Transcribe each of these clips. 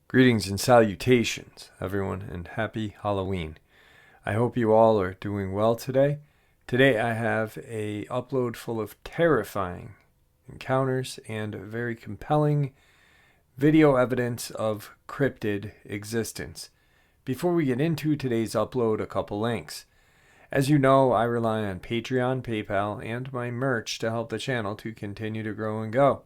Greetings and salutations, everyone, and happy Halloween. I hope you all are doing well today. Today I have a upload full of terrifying encounters and very compelling video evidence of cryptid existence. Before we get into today's upload, a couple links. As you know, I rely on Patreon, PayPal, and my merch to help the channel to continue to grow and go.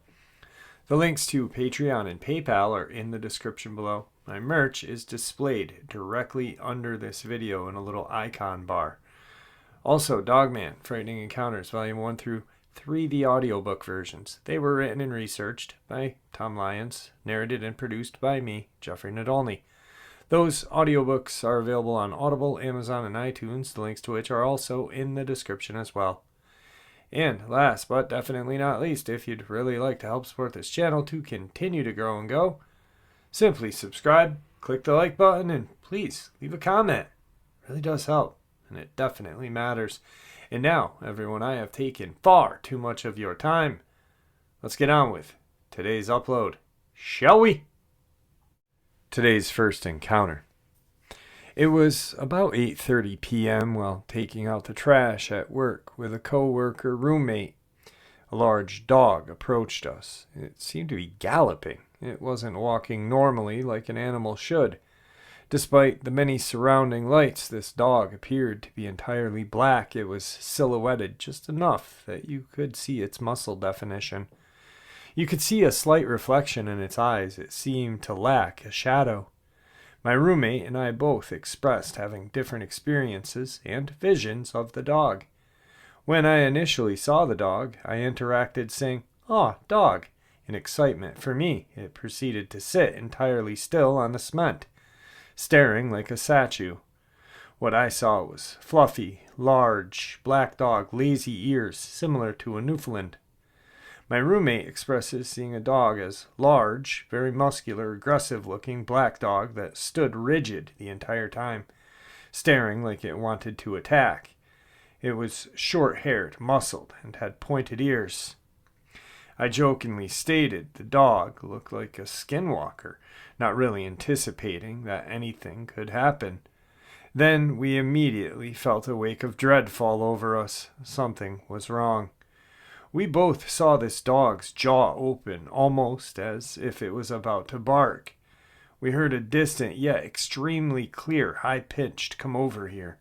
The links to Patreon and PayPal are in the description below. My merch is displayed directly under this video in a little icon bar. Also, Dogman, Frightening Encounters, Volume 1 through 3, the audiobook versions. They were written and researched by Tom Lyons, narrated and produced by me, Jeffrey Nadolny. Those audiobooks are available on Audible, Amazon, and iTunes, the links to which are also in the description as well. And last but definitely not least, if you'd really like to help support this channel to continue to grow and go, simply subscribe, click the like button, and please leave a comment. It really does help, and it definitely matters. And now, everyone, I have taken far too much of your time. Let's get on with today's upload, shall we? Today's first encounter. It was about 8:30 p.m. while taking out the trash at work with a co-worker roommate. A large dog approached us. It seemed to be galloping. It wasn't walking normally like an animal should. Despite the many surrounding lights, this dog appeared to be entirely black. It was silhouetted just enough that you could see its muscle definition. You could see a slight reflection in its eyes. It seemed to lack a shadow. My roommate and I both expressed having different experiences and visions of the dog. When I initially saw the dog, I interacted saying, "Aw, dog." In excitement for me, it proceeded to sit entirely still on the cement, staring like a statue. What I saw was fluffy, large, black dog, lazy ears, similar to a Newfoundland. My roommate expresses seeing a dog as large, very muscular, aggressive-looking black dog that stood rigid the entire time, staring like it wanted to attack. It was short-haired, muscled, and had pointed ears. I jokingly stated the dog looked like a skinwalker, not really anticipating that anything could happen. Then we immediately felt a wake of dread fall over us. Something was wrong. We both saw this dog's jaw open, almost as if it was about to bark. We heard a distant yet extremely clear, high-pitched "come over here."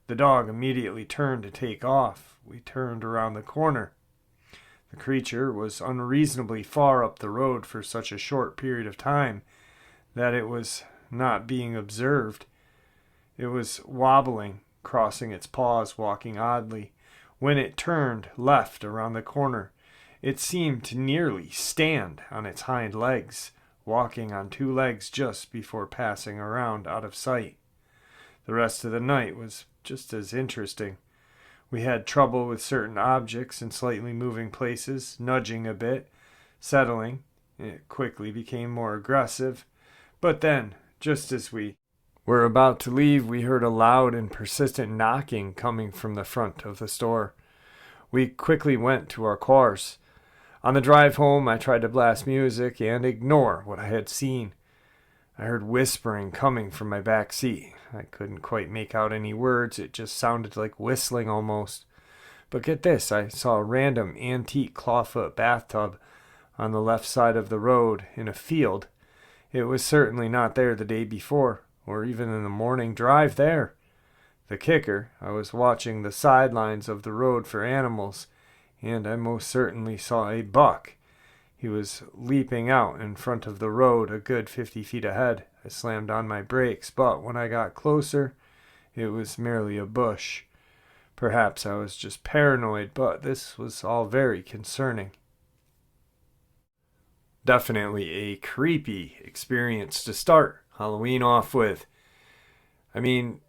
The dog immediately turned to take off. We turned around the corner. The creature was unreasonably far up the road for such a short period of time that it was not being observed. It was wobbling, crossing its paws, walking oddly. When it turned left around the corner, it seemed to nearly stand on its hind legs, walking on two legs just before passing around out of sight. The rest of the night was just as interesting. We had trouble with certain objects in slightly moving places, nudging a bit, settling. It quickly became more aggressive. But then, just as we were about to leave, we heard a loud and persistent knocking coming from the front of the store. We quickly went to our cars. On the drive home, I tried to blast music and ignore what I had seen. I heard whispering coming from my back seat. I couldn't quite make out any words. It just sounded like whistling almost. But get this, I saw a random antique clawfoot bathtub on the left side of the road in a field. It was certainly not there the day before, or even in the morning drive there. The kicker, I was watching the sidelines of the road for animals, and I most certainly saw a buck. He was leaping out in front of the road a good 50 feet ahead. I slammed on my brakes, but when I got closer, it was merely a bush. Perhaps I was just paranoid, but this was all very concerning. Definitely a creepy experience to start Halloween off with. I mean,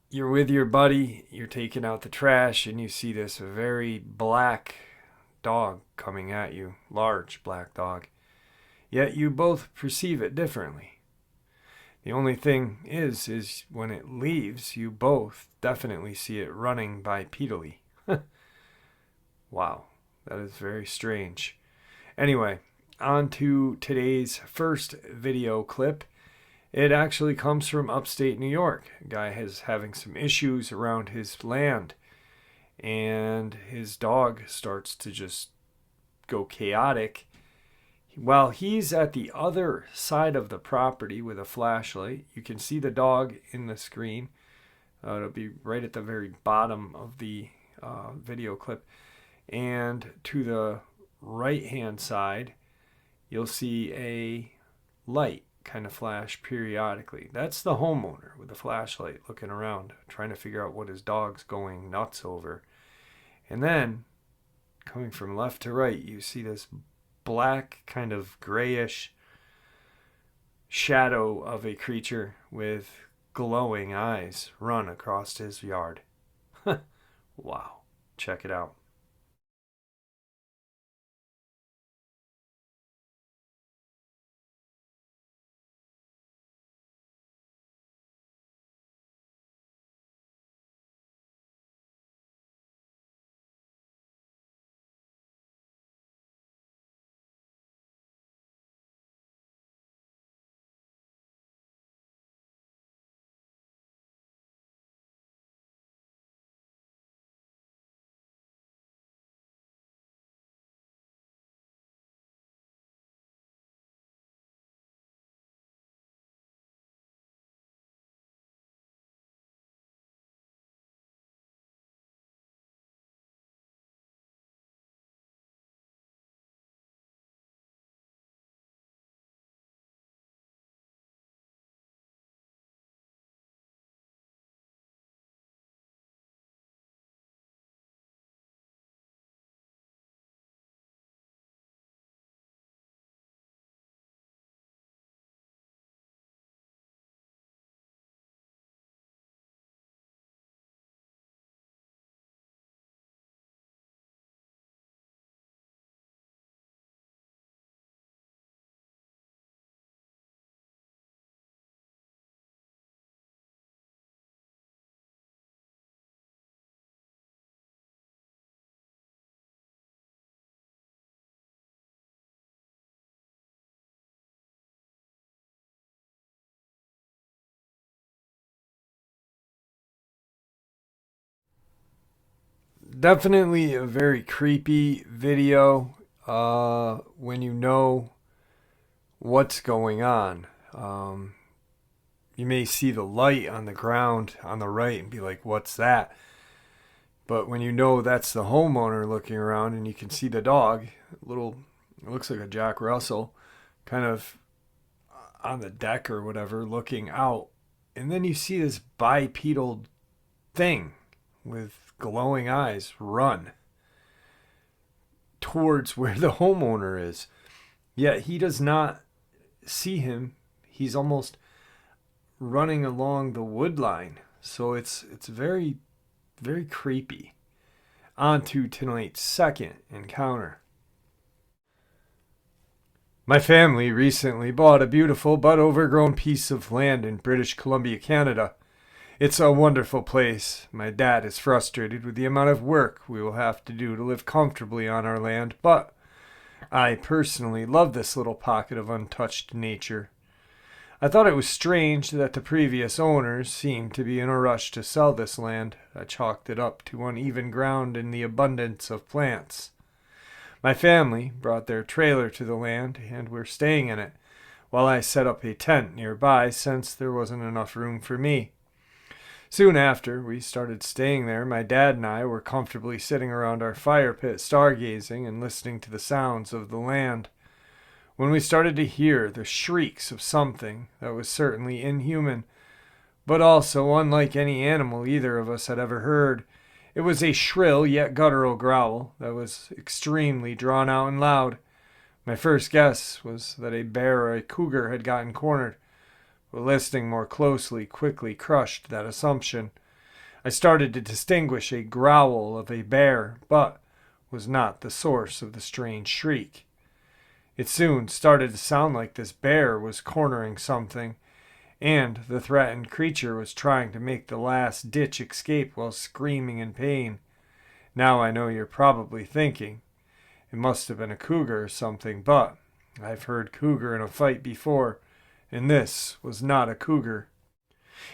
you're with your buddy, you're taking out the trash, and you see this very black dog coming at you, large black dog. Yet you both perceive it differently. The only thing is when it leaves, you both definitely see it running bipedally. Wow, that is very strange. Anyway, on to today's first video clip. It actually comes from upstate New York. A guy is having some issues around his land, and his dog starts to just go chaotic. While he's at the other side of the property with a flashlight, you can see the dog in the screen. It'll be right at the very bottom of the video clip. And to the right-hand side, you'll see a light kind of flash periodically. That's the homeowner with the flashlight looking around, trying to figure out what his dog's going nuts over. And then, coming from left to right, you see this black, kind of grayish shadow of a creature with glowing eyes run across his yard. Wow. Check it out. Definitely a very creepy video when you know what's going on. You may see the light on the ground on the right and be like, what's that? But when you know that's the homeowner looking around and you can see the dog, it looks like a Jack Russell, kind of on the deck or whatever, looking out. And then you see this bipedal thing with glowing eyes run towards where the homeowner is. Yet he does not see him. He's almost running along the wood line. So it's very, very creepy. On to tonight's second encounter. My family recently bought a beautiful but overgrown piece of land in British Columbia, Canada. It's a wonderful place. My dad is frustrated with the amount of work we will have to do to live comfortably on our land, but I personally love this little pocket of untouched nature. I thought it was strange that the previous owners seemed to be in a rush to sell this land. I chalked it up to uneven ground and the abundance of plants. My family brought their trailer to the land and were staying in it, while I set up a tent nearby since there wasn't enough room for me. Soon after we started staying there, my dad and I were comfortably sitting around our fire pit stargazing and listening to the sounds of the land, when we started to hear the shrieks of something that was certainly inhuman, but also unlike any animal either of us had ever heard. It was a shrill yet guttural growl that was extremely drawn out and loud. My first guess was that a bear or a cougar had gotten cornered, but listening more closely quickly crushed that assumption. I started to distinguish a growl of a bear, but was not the source of the strange shriek. It soon started to sound like this bear was cornering something, and the threatened creature was trying to make the last-ditch escape while screaming in pain. Now I know you're probably thinking, it must have been a cougar or something, but I've heard cougar in a fight before, and this was not a cougar.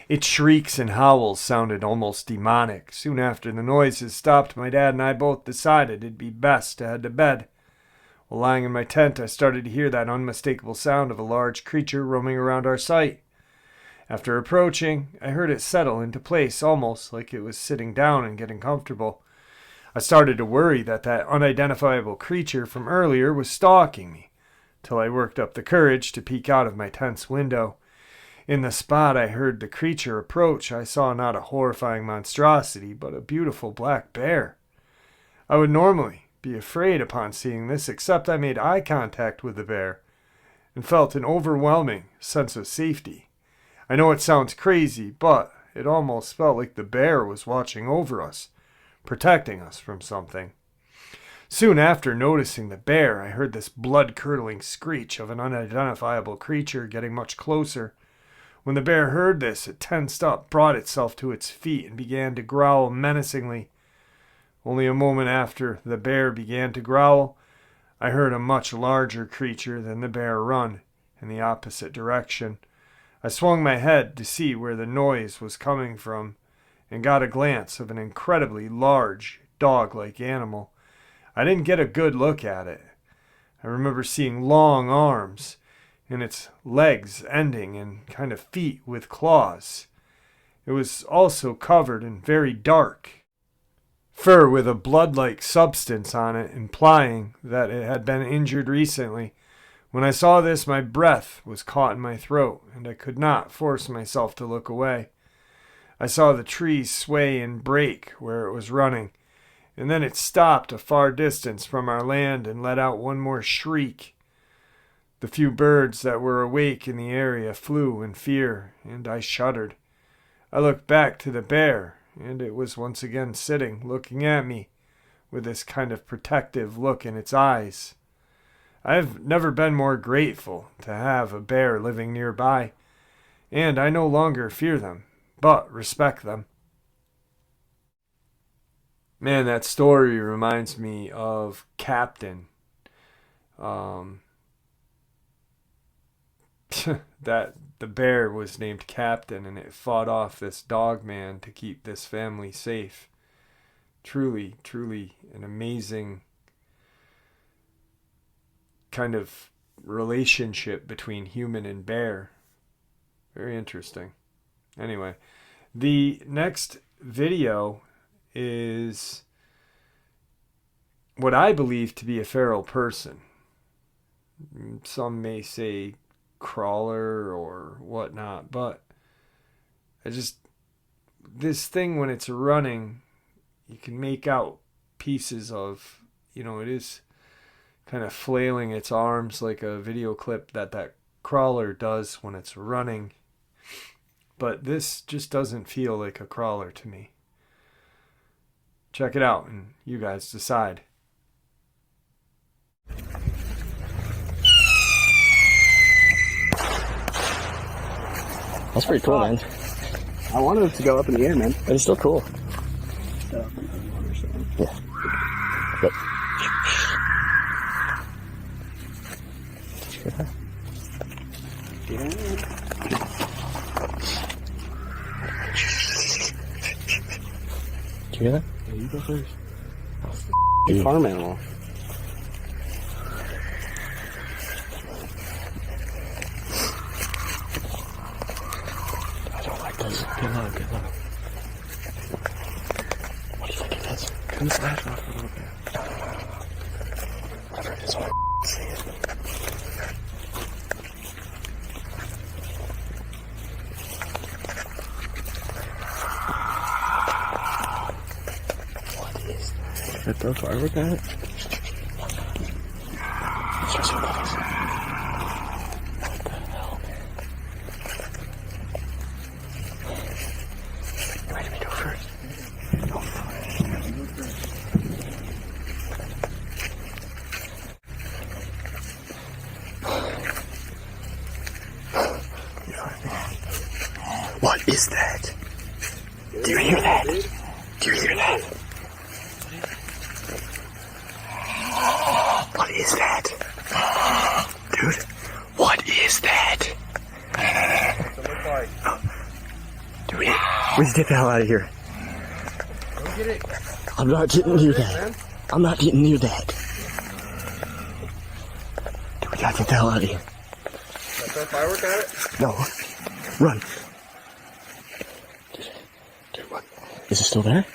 Its shrieks and howls sounded almost demonic. Soon after the noises stopped, my dad and I both decided it'd be best to head to bed. While lying in my tent, I started to hear that unmistakable sound of a large creature roaming around our site. After approaching, I heard it settle into place, almost like it was sitting down and getting comfortable. I started to worry that unidentifiable creature from earlier was stalking me, till I worked up the courage to peek out of my tent's window. In the spot I heard the creature approach, I saw not a horrifying monstrosity, but a beautiful black bear. I would normally be afraid upon seeing this, except I made eye contact with the bear and felt an overwhelming sense of safety. I know it sounds crazy, but it almost felt like the bear was watching over us, protecting us from something. Soon after noticing the bear, I heard this blood-curdling screech of an unidentifiable creature getting much closer. When the bear heard this, it tensed up, brought itself to its feet, and began to growl menacingly. Only a moment after the bear began to growl, I heard a much larger creature than the bear run in the opposite direction. I swung my head to see where the noise was coming from, and got a glance of an incredibly large, dog-like animal. I didn't get a good look at it. I remember seeing long arms, and its legs ending in kind of feet with claws. It was also covered in very dark fur with a blood-like substance on it, implying that it had been injured recently. When I saw this, my breath was caught in my throat, and I could not force myself to look away. I saw the trees sway and break where it was running, and then it stopped a far distance from our land and let out one more shriek. The few birds that were awake in the area flew in fear, and I shuddered. I looked back to the bear, and it was once again sitting, looking at me, with this kind of protective look in its eyes. I've never been more grateful to have a bear living nearby, and I no longer fear them, but respect them. Man, that story reminds me of Captain. That the bear was named Captain, and it fought off this Dogman to keep this family safe. Truly, truly an amazing kind of relationship between human and bear. Very interesting. Anyway, the next video is what I believe to be a feral person. Some may say crawler or whatnot, but this thing, when it's running, you can make out pieces of, it is kind of flailing its arms like a video clip that crawler does when it's running. But this just doesn't feel like a crawler to me. Check it out and you guys decide. That's pretty cool, man. I wanted it to go up in the air, man. But it's still cool. Yeah. But... Yeah. Did you hear that? Yeah, you go first. Oh, farm animal. I don't like this. Good luck, good luck. What do you think it is? Come slash off a little bit. I've heard this one say it. What is that? Should I throw firework at it? It's just what it is. What the hell, man? You ready to go first? Go for it. You know what I mean? is that? Do you hear that? Do you hear that? What is that? Dude, what is that? Dude, we just get the hell out of here. Go get it. I'm not getting near that. I'm not getting near that. Dude, we gotta get the hell out of here. Throw a firework at it? No. Run. Dude, what? Is it still there?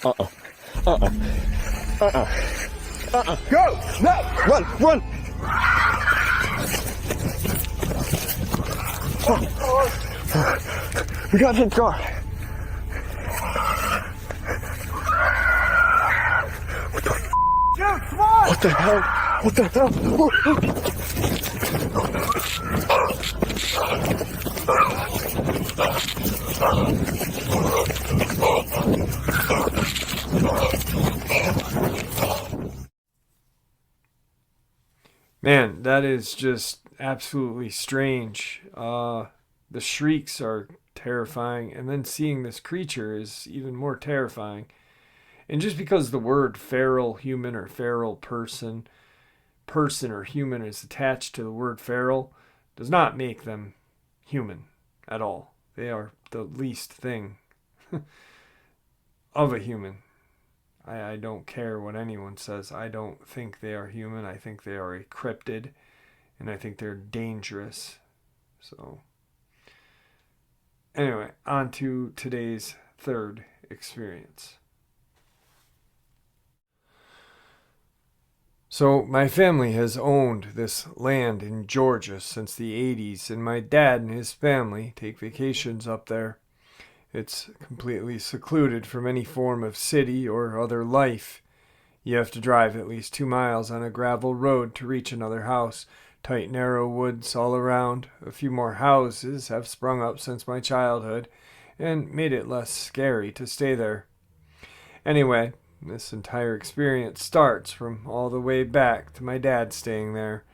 Uh-oh. Uh-oh. Uh-uh. Uh-uh. Go! No! Run! Run! We got his car. What the f***? Dude, come on! What the hell? What the hell? Man, that is just absolutely strange. The shrieks are terrifying, and then seeing this creature is even more terrifying. And just because the word feral human or feral person or human is attached to the word feral does not make them human at all. They are the least thing of a human. I don't care what anyone says. I don't think they are human. I think they are a cryptid, and I think they're dangerous. So, anyway, on to today's third experience. So, my family has owned this land in Georgia since the 80s, and my dad and his family take vacations up there. It's completely secluded from any form of city or other life. You have to drive at least 2 miles on a gravel road to reach another house. Tight, narrow woods all around. A few more houses have sprung up since my childhood and made it less scary to stay there. Anyway, this entire experience starts from all the way back to my dad staying there.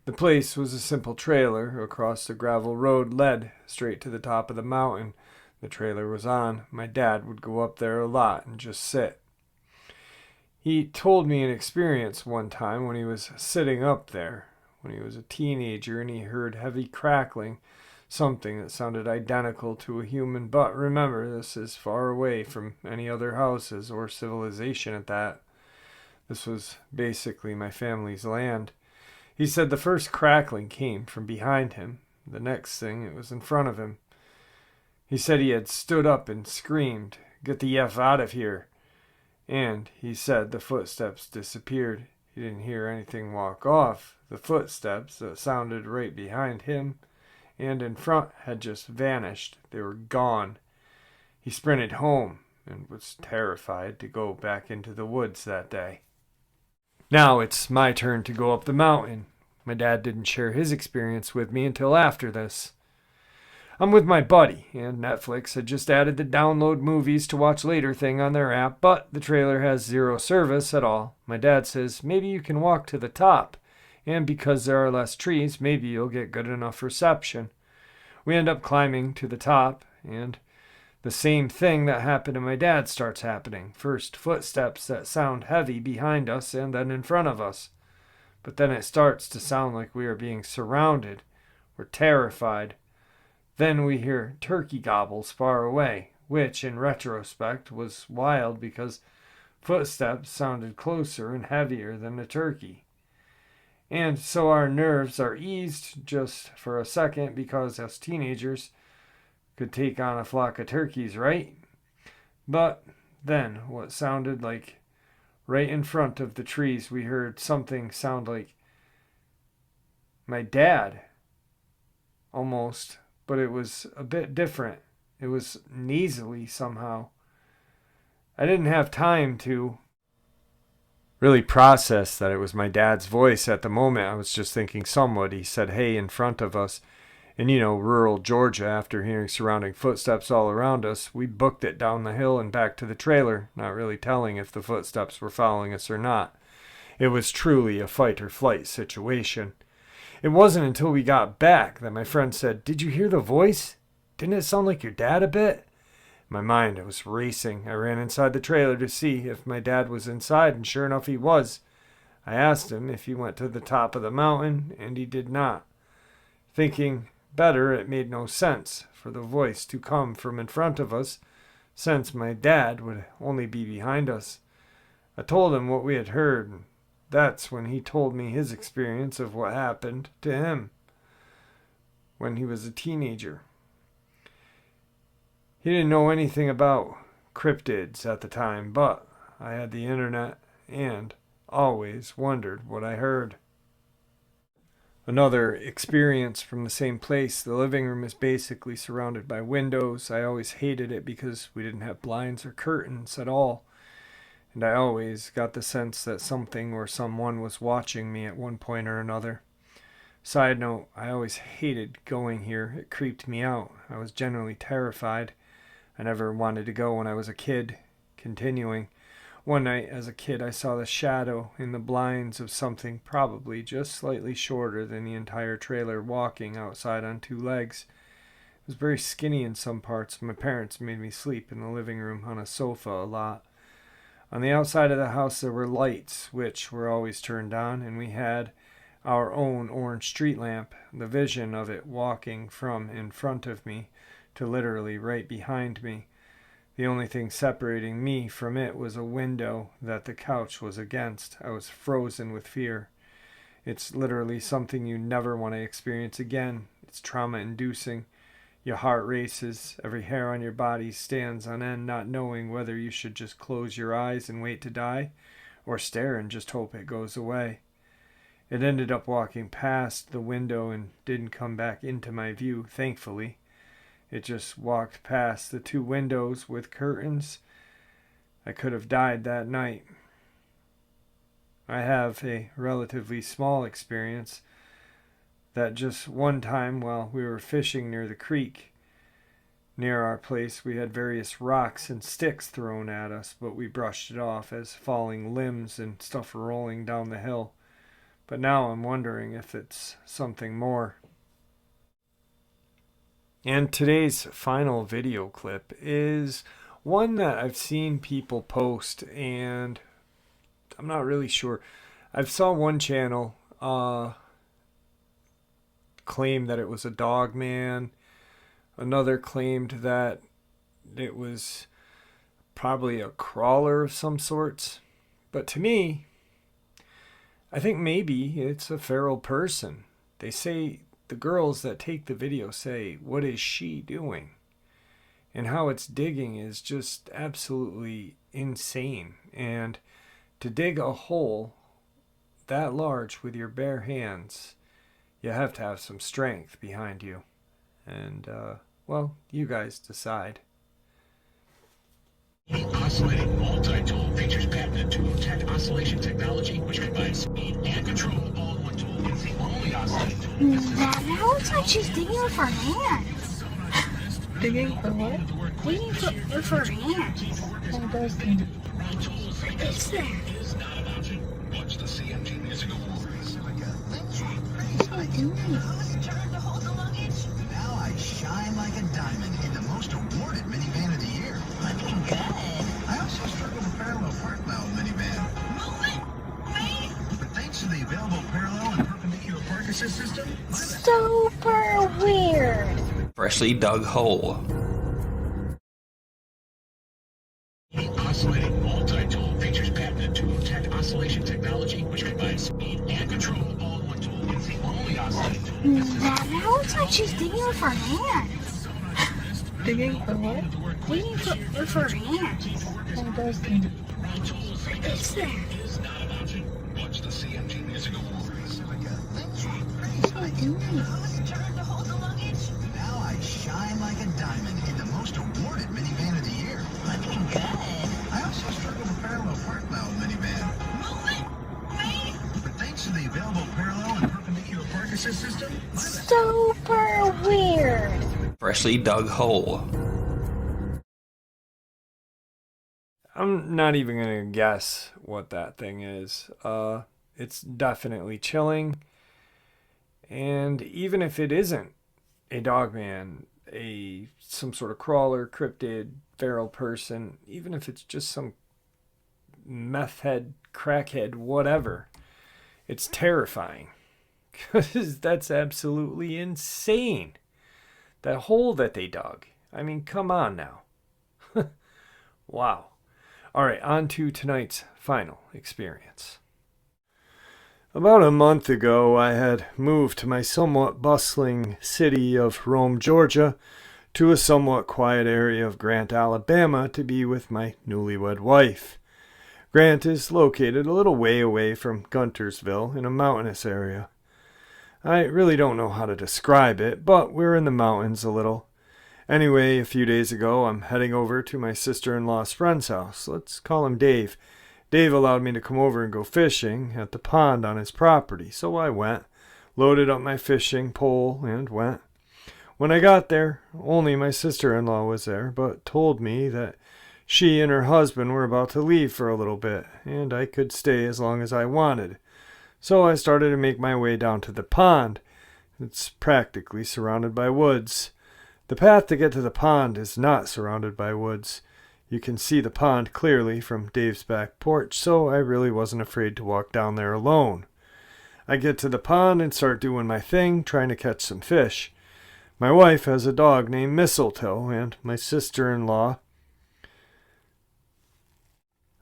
The place was a simple trailer across the gravel road led straight to the top of the mountain the trailer was on. My dad would go up there a lot and just sit. He told me an experience one time when he was sitting up there, when he was a teenager, and he heard heavy crackling, something that sounded identical to a human. But remember, this is far away from any other houses or civilization at that. This was basically my family's land. He said the first crackling came from behind him. The next thing, it was in front of him. He said he had stood up and screamed, "Get the F out of here." And he said the footsteps disappeared. He didn't hear anything walk off. The footsteps that sounded right behind him and in front had just vanished. They were gone. He sprinted home and was terrified to go back into the woods that day. Now it's my turn to go up the mountain. My dad didn't share his experience with me until after this. I'm with my buddy, and Netflix had just added the download movies to watch later thing on their app, but the trailer has zero service at all. My dad says, maybe you can walk to the top, and because there are less trees, maybe you'll get good enough reception. We end up climbing to the top, and the same thing that happened to my dad starts happening. First, footsteps that sound heavy behind us and then in front of us. But then it starts to sound like we are being surrounded. We're terrified. Then we hear turkey gobbles far away, which, in retrospect, was wild because footsteps sounded closer and heavier than a turkey. And so our nerves are eased just for a second because us teenagers could take on a flock of turkeys, right? But then what sounded like right in front of the trees, we heard something sound like my dad, almost. But it was a bit different. It was nasally somehow. I didn't have time to really process that it was my dad's voice at the moment. I was just thinking somebody said, hey, in front of us. And rural Georgia, after hearing surrounding footsteps all around us, we booked it down the hill and back to the trailer, not really telling if the footsteps were following us or not. It was truly a fight or flight situation. It wasn't until we got back that my friend said, did you hear the voice? didn't it sound like your dad a bit? My mind was racing. I ran inside the trailer to see if my dad was inside, and sure enough he was. I asked him if he went to the top of the mountain, and he did not. Thinking better, it made no sense for the voice to come from in front of us, since my dad would only be behind us. I told him what we had heard, and that's when he told me his experience of what happened to him when he was a teenager. He didn't know anything about cryptids at the time, but I had the internet and always wondered what I heard. Another experience from the same place. The living room is basically surrounded by windows. I always hated it because we didn't have blinds or curtains at all. And I always got the sense that something or someone was watching me at one point or another. Side note, I always hated going here. It creeped me out. I was generally terrified. I never wanted to go when I was a kid. Continuing, one night as a kid I saw the shadow in the blinds of something probably just slightly shorter than the entire trailer walking outside on two legs. It was very skinny in some parts. My parents made me sleep in the living room on a sofa a lot. On the outside of the house there were lights, which were always turned on, and we had our own orange street lamp. The vision of it walking from in front of me to literally right behind me. The only thing separating me from it was a window that the couch was against. I was frozen with fear. It's literally something you never want to experience again. It's trauma-inducing. Your heart races. Every hair on your body stands on end, not knowing whether you should just close your eyes and wait to die, or stare and just hope it goes away. It ended up walking past the window and didn't come back into my view, thankfully. It just walked past the two windows with curtains. I could have died that night. I have a relatively small experience that just one time while we were fishing near the creek near our place, we had various rocks and sticks thrown at us, but we brushed it off as falling limbs and stuff rolling down the hill. But now I'm wondering if it's something more. And today's final video clip is one that I've seen people post, and I'm not really sure. I saw one channel claim that it was a Dogman. Another claimed that it was probably a crawler of some sorts. But to me, I think maybe it's a feral person. They say, the girls that take the video say, what is she doing? And how it's digging is just absolutely insane. And to dig a hole that large with your bare hands, you have to have some strength behind you. And, well, you guys decide. Oscillating multi-tool features patented to detect oscillation technology, which combines speed and control all in one tool. It's the only oscillating tool. That looks like she's digging with her hands. Digging for what? Digging with her hands. What does it? What is that? Is not an option. Watch the CMG Music Awards. What are you doing? Now I shine like a diamond in the most awarded minivan of the year. Looking good. I also struggle with parallel park now minivan. But thanks to the available parallel and perpendicular park assist system, Super weird. Freshly dug hole. Oscillating multi-tool features patented to detect oscillation technology, which combines speed and control all in one tool. It's the only oscillating tool. That looks like she's digging with her hands. Digging for what? Digging with her hands. What does it? What is that? Is not an option. Watch the CMG Music Awards. What are you doing? Now I shine like a diamond in the most awarded minivan of the year. Looking good. I also struggle with parallel park now minivan. But thanks to the available parallel and perpendicular park assist system, Super weird. Freshly dug hole. I'm not even going to guess what that thing is. It's definitely chilling. And even if it isn't a Dogman, some sort of crawler, cryptid, feral person, even if it's just some meth head, crackhead, whatever, it's terrifying. Because that's absolutely insane. That hole that they dug. I mean, come on now. Wow. All right, on to tonight's final experience. About a month ago, I had moved to my somewhat bustling city of Rome, Georgia, to a somewhat quiet area of Grant, Alabama, to be with my newlywed wife. Grant is located a little way away from Guntersville in a mountainous area. I really don't know how to describe it, but we're in the mountains a little. Anyway, a few days ago, I'm heading over to my sister-in-law's friend's house. Let's call him Dave. Dave allowed me to come over and go fishing at the pond on his property, so I went, loaded up my fishing pole, and went. When I got there, only my sister-in-law was there, but told me that she and her husband were about to leave for a little bit, and I could stay as long as I wanted. So I started to make my way down to the pond. It's practically surrounded by woods. The path to get to the pond is not surrounded by woods. You can see the pond clearly from Dave's back porch, so I really wasn't afraid to walk down there alone. I get to the pond and start doing my thing, trying to catch some fish. My wife has a dog named Mistletoe, and my sister-in-law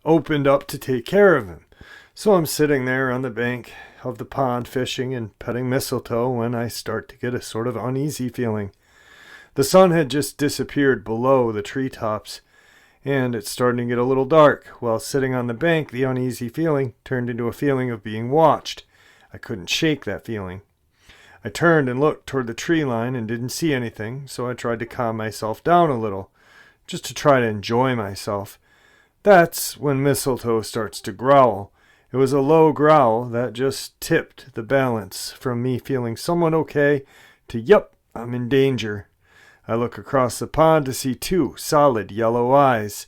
opened up to take care of him. So I'm sitting there on the bank of the pond fishing and petting Mistletoe when I start to get a sort of uneasy feeling. The sun had just disappeared below the treetops, and it's starting to get a little dark. While sitting on the bank, the uneasy feeling turned into a feeling of being watched. I couldn't shake that feeling. I turned and looked toward the tree line and didn't see anything, so I tried to calm myself down a little, just to try to enjoy myself. That's when Mistletoe starts to growl. It was a low growl that just tipped the balance from me feeling somewhat okay to, yep, I'm in danger. I look across the pond to see two solid yellow eyes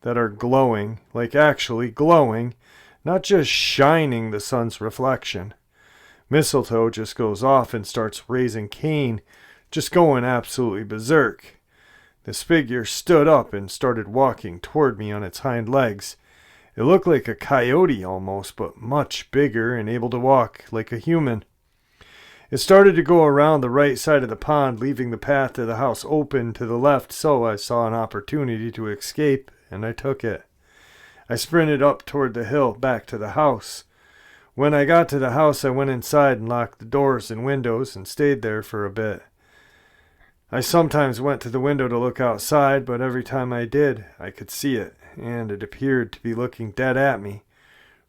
that are glowing, like actually glowing, not just shining the sun's reflection. Mistletoe just goes off and starts raising Cain, just going absolutely berserk. This figure stood up and started walking toward me on its hind legs. It looked like a coyote almost, but much bigger and able to walk like a human. It started to go around the right side of the pond, leaving the path to the house open to the left, so I saw an opportunity to escape, and I took it. I sprinted up toward the hill, back to the house. When I got to the house, I went inside and locked the doors and windows and stayed there for a bit. I sometimes went to the window to look outside, but every time I did, I could see it, and it appeared to be looking dead at me.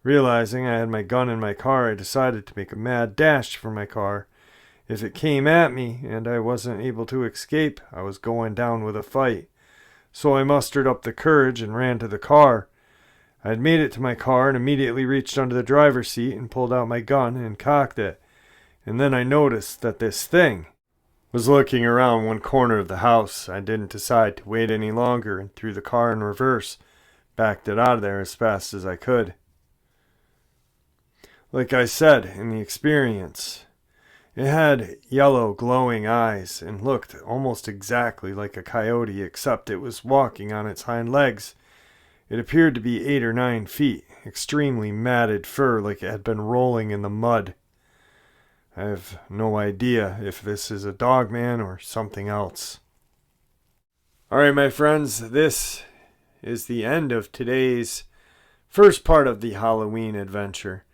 Realizing I had my gun in my car, I decided to make a mad dash for my car. If it came at me and I wasn't able to escape, I was going down with a fight. So I mustered up the courage and ran to the car. I had made it to my car and immediately reached under the driver's seat and pulled out my gun and cocked it. And then I noticed that this thing was looking around one corner of the house. I didn't decide to wait any longer and threw the car in reverse, backed it out of there as fast as I could. Like I said in the experience, it had yellow glowing eyes and looked almost exactly like a coyote, except it was walking on its hind legs. It appeared to be 8 or 9 feet, extremely matted fur like it had been rolling in the mud. I have no idea if this is a Dogman or something else. Alright, my friends, this is the end of today's first part of the Halloween adventure.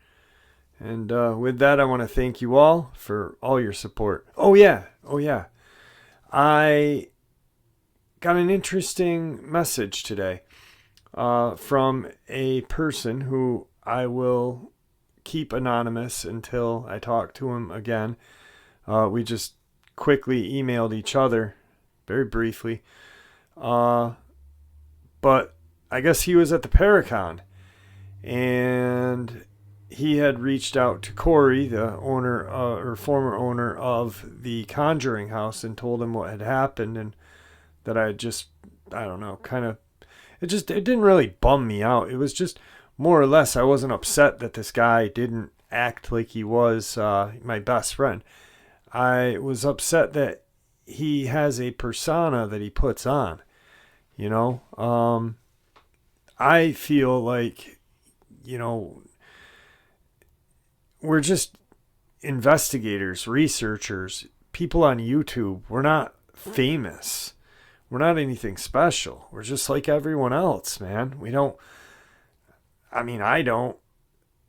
And with that, I want to thank you all for all your support. Oh yeah. I got an interesting message today from a person who I will keep anonymous until I talk to him again. We just quickly emailed each other, very briefly. But I guess he was at the Paracon, and he had reached out to Corey, the owner or former owner of the Conjuring House, and told him what had happened, and that I just, I don't know, kind of, it didn't really bum me out. It was just more or less, I wasn't upset that this guy didn't act like he was my best friend. I was upset that he has a persona that he puts on, you know. I feel like, you know, we're just investigators, researchers, people on YouTube. We're not famous. We're not anything special. We're just like everyone else, man. I don't,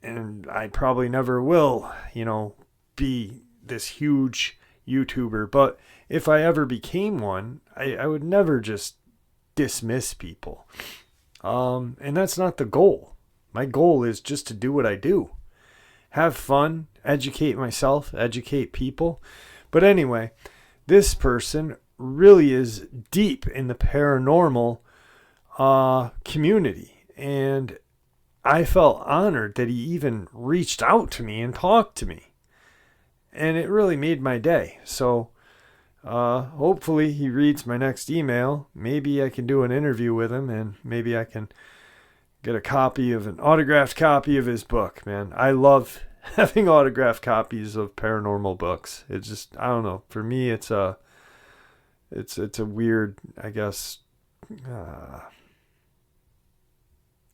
and I probably never will, you know, be this huge YouTuber. But if I ever became one, I would never just dismiss people. And that's not the goal. My goal is just to do what I do. Have fun, educate myself, educate people. But anyway, this person really is deep in the paranormal community. And I felt honored that he even reached out to me and talked to me. And it really made my day. So hopefully he reads my next email. Maybe I can do an interview with him, and maybe I can get an autographed copy of his book, man. I love having autographed copies of paranormal books. It's just, I don't know. For me, it's a weird, I guess,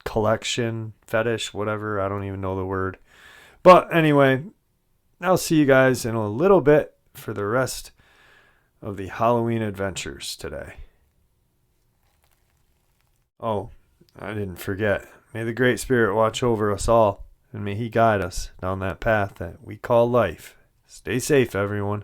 collection, fetish, whatever. I don't even know the word. But anyway, I'll see you guys in a little bit for the rest of the Halloween adventures today. Oh, I didn't forget. May the Great Spirit watch over us all, and may He guide us down that path that we call life. Stay safe, everyone.